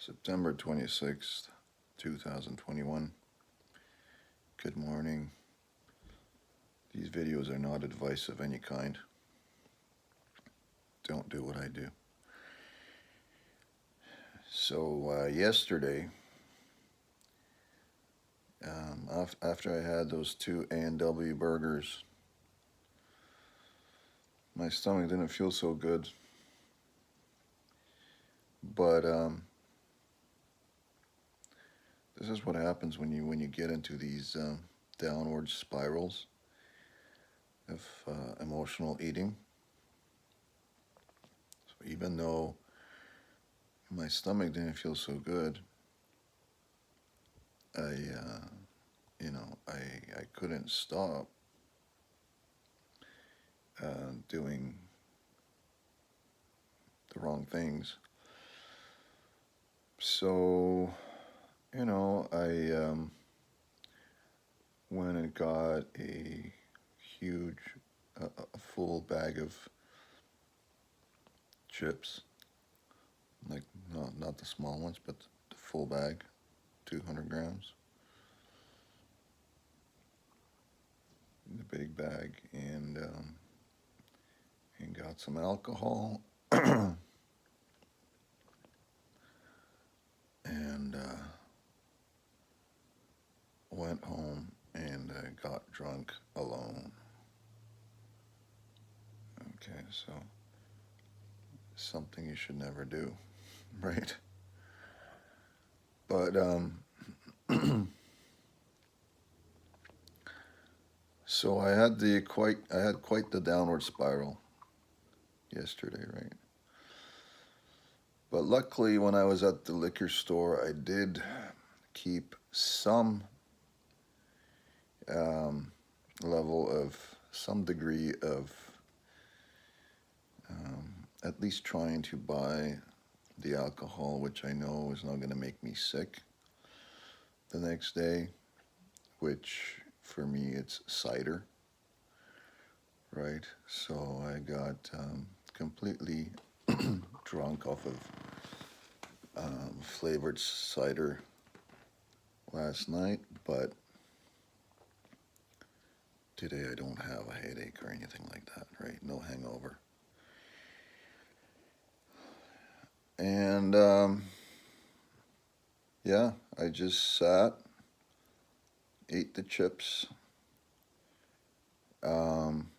September 26th, 2021. Good morning. These videos are not advice of any kind. Don't do what I do. So, yesterday, after I had those two A&W burgers, my stomach didn't feel so good. But this is what happens when you get into these downward spirals of emotional eating. So even though my stomach didn't feel so good, I couldn't stop doing the wrong things. So, I went and got a huge, a full bag of chips, like not the small ones, but the full bag, 200 grams, the big bag, and got some alcohol, and went home and got drunk alone. Okay, so something you should never do, right? But so I had quite the downward spiral yesterday, right? But luckily, when I was at the liquor store, I did keep some level of some degree of at least trying to buy the alcohol, which I know is not going to make me sick the next day, which for me it's cider, right? So I got completely drunk off of flavored cider last night, but today I don't have a headache or anything like that, right? No hangover. And yeah, I just sat, ate the chips, um,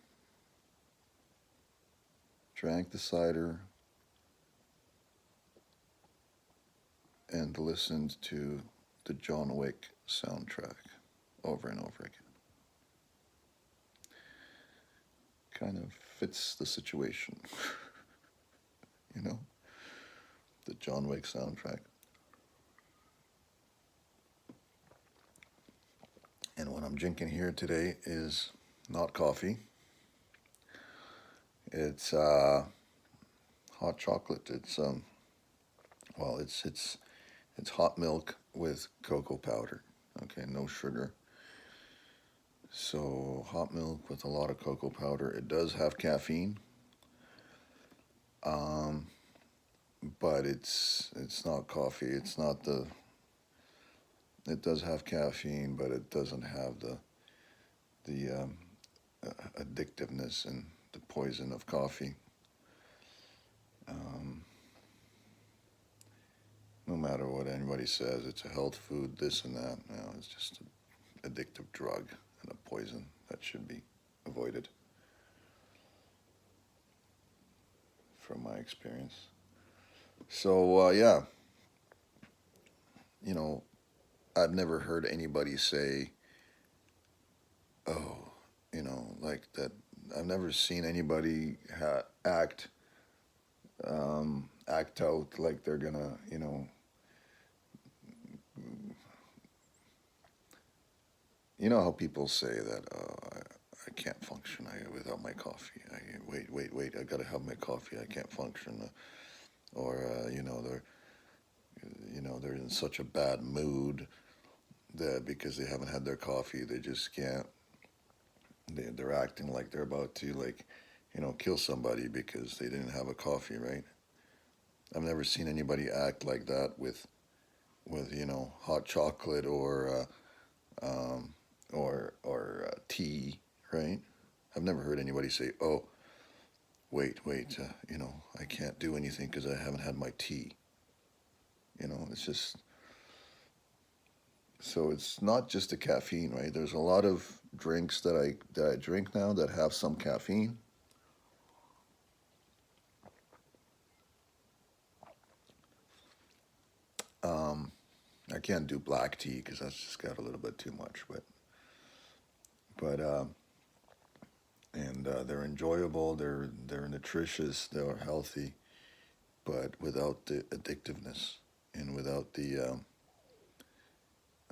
drank the cider, and listened to the John Wick soundtrack over and over again. Kind of fits the situation, you know? The John Wick soundtrack. And what I'm drinking here today is not coffee. It's hot chocolate. It's hot milk with cocoa powder. Okay, no sugar. So hot milk with a lot of cocoa powder. It does have caffeine, but it's not coffee. It's not the. It does have caffeine, but it doesn't have the addictiveness and the poison of coffee. Um, no matter what anybody says, it's a health food, this and that. No, it's just an addictive drug and a poison that should be avoided, from my experience. So yeah, you know, I've never heard anybody say, "Oh, like that." I've never seen anybody act out like they're gonna, you know how people say that, I can't function without my coffee. Wait, I gotta have my coffee. I can't function. Or they're in such a bad mood that because they haven't had their coffee, they just can't. They're acting like they're about to kill somebody because they didn't have a coffee, right? I've never seen anybody act like that with with hot chocolate um, or tea, right? I've never heard anybody say, "Oh, wait, I can't do anything because I haven't had my tea." It's just so it's not just the caffeine, right? There's a lot of drinks that I drink now that have some caffeine. Um, I can't do black tea because that's just got a little bit too much, but and they're enjoyable. They're nutritious. They're healthy, but without the addictiveness and without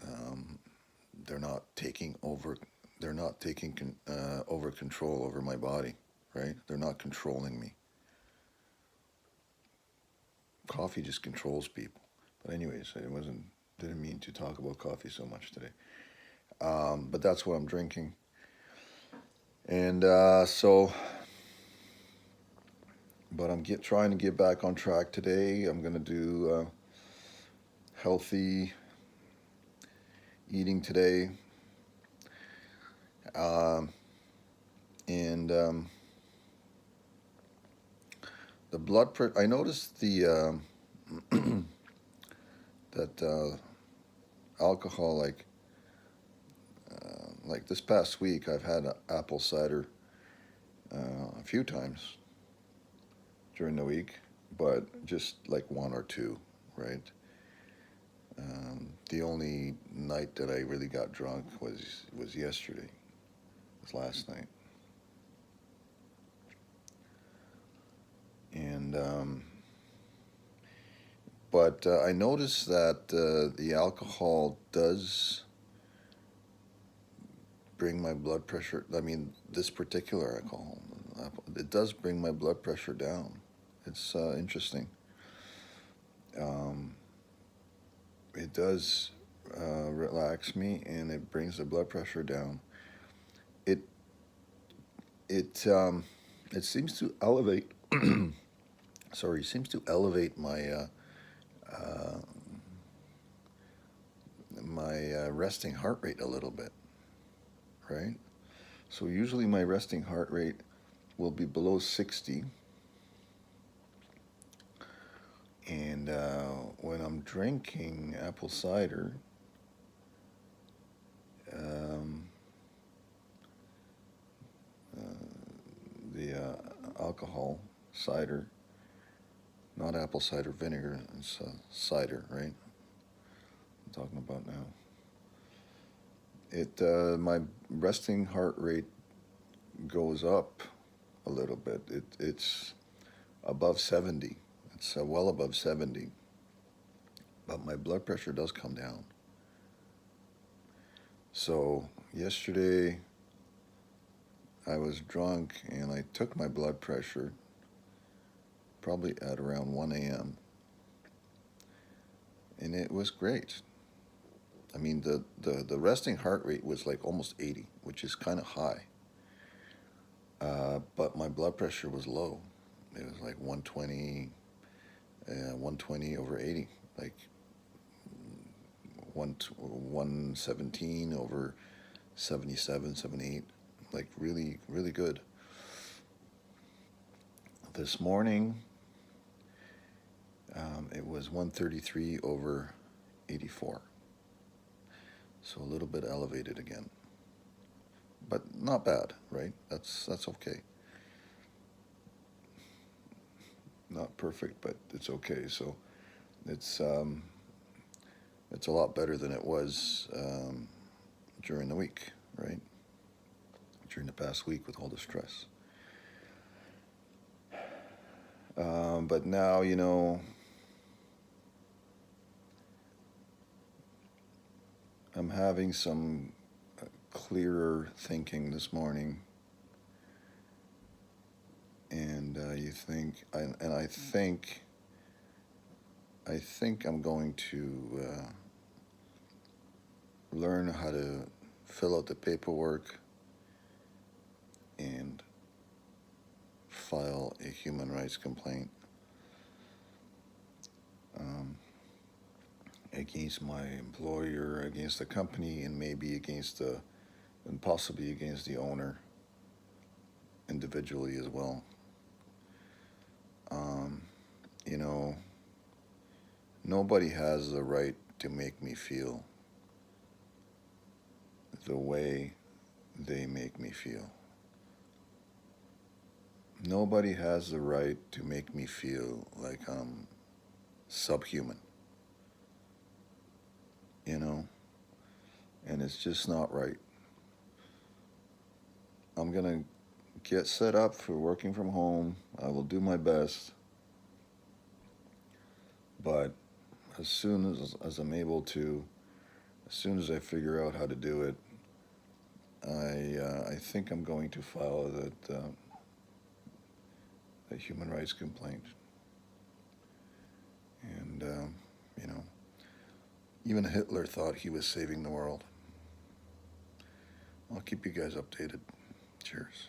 um, they're not taking over. They're not taking over control over my body, right? They're not controlling me. Coffee just controls people. But anyways, it wasn't. Didn't mean to talk about coffee so much today. But that's what I'm drinking, and so. But I'm trying to get back on track today. I'm gonna do healthy eating today, um, and the blood pressure. I noticed that alcohol, like this past week, I've had apple cider a few times during the week, but just like one or two, right? The only night that I really got drunk was yesterday, was last night, and but I noticed that the alcohol does bring my blood pressure. I mean, this particular alcohol, it does bring my blood pressure down. It's interesting. Um, it does relax me, and it brings the blood pressure down. It it it seems to elevate. Sorry, seems to elevate uh, my resting heart rate a little bit, right? So usually my resting heart rate will be below 60, and when I'm drinking apple cider, um, the alcohol cider, not apple cider vinegar, it's cider, right? I'm talking about now. It My resting heart rate goes up a little bit. It's above 70. It's well above 70, but my blood pressure does come down. So yesterday I was drunk and I took my blood pressure probably at around 1 a.m. and it was great. I mean, the resting heart rate was like almost 80, which is kind of high. But my blood pressure was low. It was like 120 over 80, like 117 over 77, 78, like really, really good. This morning, it was 133 over 84, so a little bit elevated again, but not bad, right? That's okay. Not perfect, but it's okay. So it's um, it's a lot better than it was during the week, right? During the past week with all the stress. But now, I'm having some clearer thinking this morning, and I think I'm going to learn how to fill out the paperwork and file a human rights complaint um, against my employer, against the company, and maybe against the, and possibly against the owner individually as well. Um, you know, nobody has the right to make me feel the way they make me feel. Nobody has the right to make me feel like I'm subhuman, you know, and it's just not right. I'm going to get set up for working from home. I will do my best, but as soon as I'm able to, as soon as I figure out how to do it, I think I'm going to file a human rights complaint. And, you know, even Hitler thought he was saving the world. I'll keep you guys updated. Cheers.